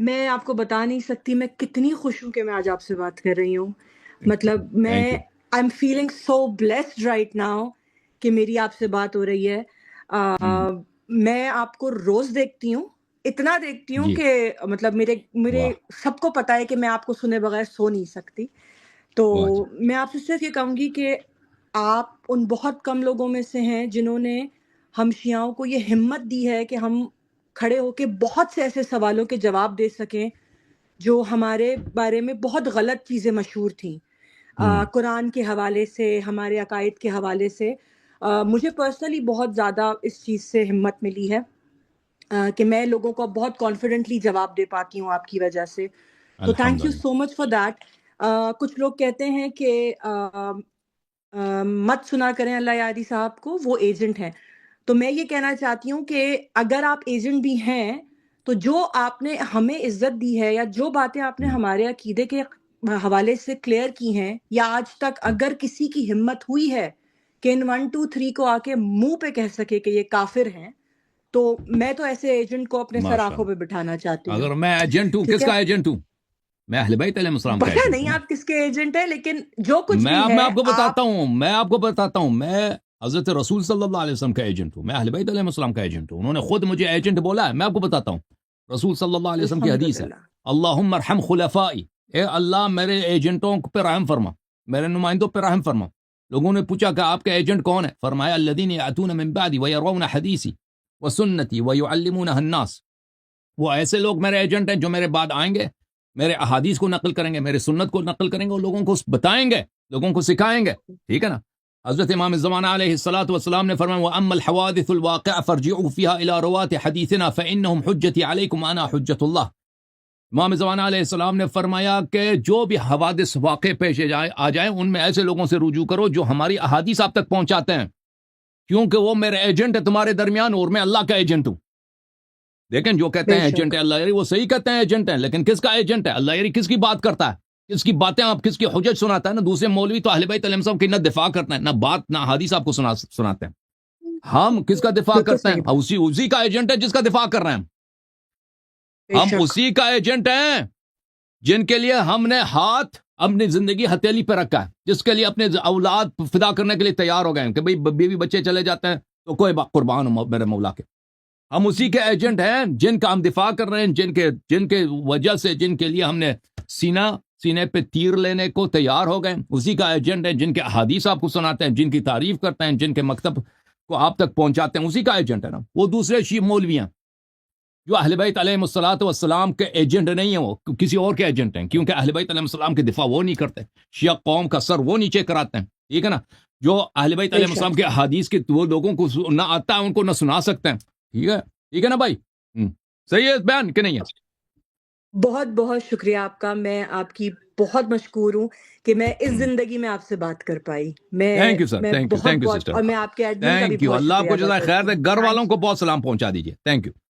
میں آپ کو بتا نہیں سکتی میں کتنی خوش ہوں کہ میں آج آپ سے بات کر رہی ہوں. مطلب میں thank you. I am feeling so blessed right now کہ میری آپ سے بات ہو رہی ہے. میں آپ کو روز دیکھتی ہوں، اتنا دیکھتی ہوں جی. کہ مطلب میرے واہ. میرے سب کو پتا ہے کہ میں آپ کو سنے بغیر سو نہیں سکتی. تو واہ جی. میں آپ سے صرف یہ کہوں گی کہ آپ ان بہت کم لوگوں میں سے ہیں جنہوں نے ہم شیعوں کو یہ ہمت دی ہے کہ ہم کھڑے ہو کے بہت سے ایسے سوالوں کے جواب دے سکیں جو ہمارے بارے میں بہت غلط چیزیں مشہور تھیں، قرآن کے حوالے سے، ہمارے عقائد کے حوالے سے. مجھے پرسنلی بہت زیادہ اس چیز سے ہمت ملی ہے کہ میں لوگوں کو بہت کانفیڈنٹلی جواب دے پاتی ہوں آپ کی وجہ سے. تو تھینک یو الحمدللہ. سو مچ فار دیٹ. کچھ لوگ کہتے ہیں کہ مت سنا کریں اللہ یادی صاحب کو، وہ ایجنٹ ہیں. تو میں یہ کہنا چاہتی ہوں کہ اگر آپ ایجنٹ بھی ہیں تو جو آپ نے ہمیں عزت دی ہے یا جو باتیں آپ نے ہمارے عقیدے کے حوالے سے کلیئر کی ہیں، یا آج تک اگر کسی کی ہمت ہوئی ہے کہ ان 1 2 3 کو آ کے منہ پہ کہہ سکے کہ یہ کافر ہیں، تو میں تو ایسے ایجنٹ کو اپنے سر ماشاء آنکھوں پہ اللہ. بٹھانا چاہتی ہوں. اگر میں ایجنٹ ہوں، ٹھیک کس ہے، کا ایجنٹ ہوں؟ میں اہل بیت علیہ السلام کا پتہ ایجنٹ ہوں نہیں نا. آپ کس کے ایجنٹ ہیں، لیکن جو کچھ میں بھی اب ہے میں آپ کو بتاتا آپ. ہوں میں حضرت رسول صلی اللہ علیہ وسلم کا ایجنٹ ہوں. میں اہل بیت علیہ السلام کا ایجنٹ ہوں. انہوں نے خود مجھے ایجنٹ بولا ہے. میں آپ کو بتاتا ہوں، رسول صلی اللہ علیہ وسلم کی حدیث ہے، الحمدللہ. اللہم ارحم خلفائی، اے اللہ میرے ایجنٹوں پہ رحم فرما، میرے نمائندوں پہ رحم فرما. لوگوں نے پوچھا کہ آپ کا ایجنٹ کون ہے؟ فرمایا الذین یاتون من بعدی ویرون حدیثی وسنتی ویعلمونها الناس. وہ ایسے لوگ میرے ایجنٹ ہیں جو میرے بعد آئیں گے، میرے احادیث کو نقل کریں گے، میرے سنت کو نقل کریں گے اور لوگوں کو بتائیں گے، لوگوں کو سکھائیں گے. ٹھیک ہے نا. حضرت امام الزمان علیہ الصلاۃ والسلام نے فرمایا وَأَمَّا الْحَوَادِثُ الْوَاقِعَةُ فَارْجِعُوا فِيهَا إِلَىٰ رُوَاةِ حَدِيثِنَا فَإِنَّهُمْ حُجَّتِي عَلَيْكُمْ وَأَنَا حُجَّةُ اللَّهِ. امام زمان علیہ السلام نے فرمایا کہ جو بھی حوادث واقع پیش آ جائیں ان میں ایسے لوگوں سے رجوع کرو جو ہماری احادیث آپ تک پہنچاتے ہیں، کیونکہ وہ میرے ایجنٹ ہے تمہارے درمیان اور میں اللہ کا ایجنٹ ہوں. لیکن جو کہتے بے ہیں ایجنٹ شک. ہے اللہ یاری، وہ صحیح کہتے ہیں ایجنٹ ہیں، لیکن کس کا ایجنٹ ہے؟ اللہ یاری کس کی بات کرتا ہے، کس کی باتیں آپ کس کی حجت سناتا ہے نا. دوسرے مولوی تو اہل بیت علیہ السلام کی نہ دفاع کرتے ہیں، نہ بات نہ حدیث آپ کو سناتے ہیں. ہم کس کا دفاع بالکل کرتے ہیں؟ صحیح بات. اسی کا ایجنٹ ہے جس کا دفاع کر رہے ہیں. بے ہم شک. اسی کا ایجنٹ ہیں جن کے لیے ہم نے ہاتھ اپنی زندگی ہتھیلی پہ رکھا ہے، جس کے لیے اپنے اولاد فدا کرنے کے لیے تیار ہو گئے ہیں کہ بھئی بیوی بچے چلے جاتے ہیں تو کوئی قربان ہو میرے مولا کے. ہم اسی کے ایجنٹ ہیں جن کا ہم دفاع کر رہے ہیں، جن کے وجہ سے، جن کے لیے ہم نے سینے پہ تیر لینے کو تیار ہو گئے. اسی کا ایجنٹ ہے جن کے احادیث آپ کو سناتے ہیں، جن کی تعریف کرتے ہیں، جن کے مکتب کو آپ تک پہنچاتے ہیں. اسی کا ایجنٹ ہے نا. وہ دوسرے شیعہ مولوی ہیں جو اہل بیت علیہ الصلوۃ والسلام کے ایجنٹ نہیں ہیں، وہ کسی اور کے ایجنٹ ہیں، کیونکہ اہل بیت علیہ السلام کے دفاع وہ نہیں کرتے. شیعہ قوم کا سر وہ نیچے کراتے ہیں. ٹھیک ہے نا. جو اہل بیت بے علیہ السلام شک. کے احادیث کے وہ لوگوں کو نہ آتا ہے ان کو نہ سنا سکتے ہیں. ٹھیک ہے نا بھائی. صحیح ہے بیان کہ نہیں ہے؟ بہت بہت شکریہ آپ کا. میں آپ کی بہت مشکور ہوں کہ میں اس زندگی میں آپ سے بات کر پائی. میں تھینک یو سر، میں تھینک بہت یو بہت سسٹر، اور میں آپ کے ایڈمن کا بھی تھینک یو. بہت اللہ آپ شکریہ کو ادا جزائے خیر کرتی دے. ہوں. گھر والوں تھینک کو یو. بہت سلام پہنچا دیجیے. Thank you.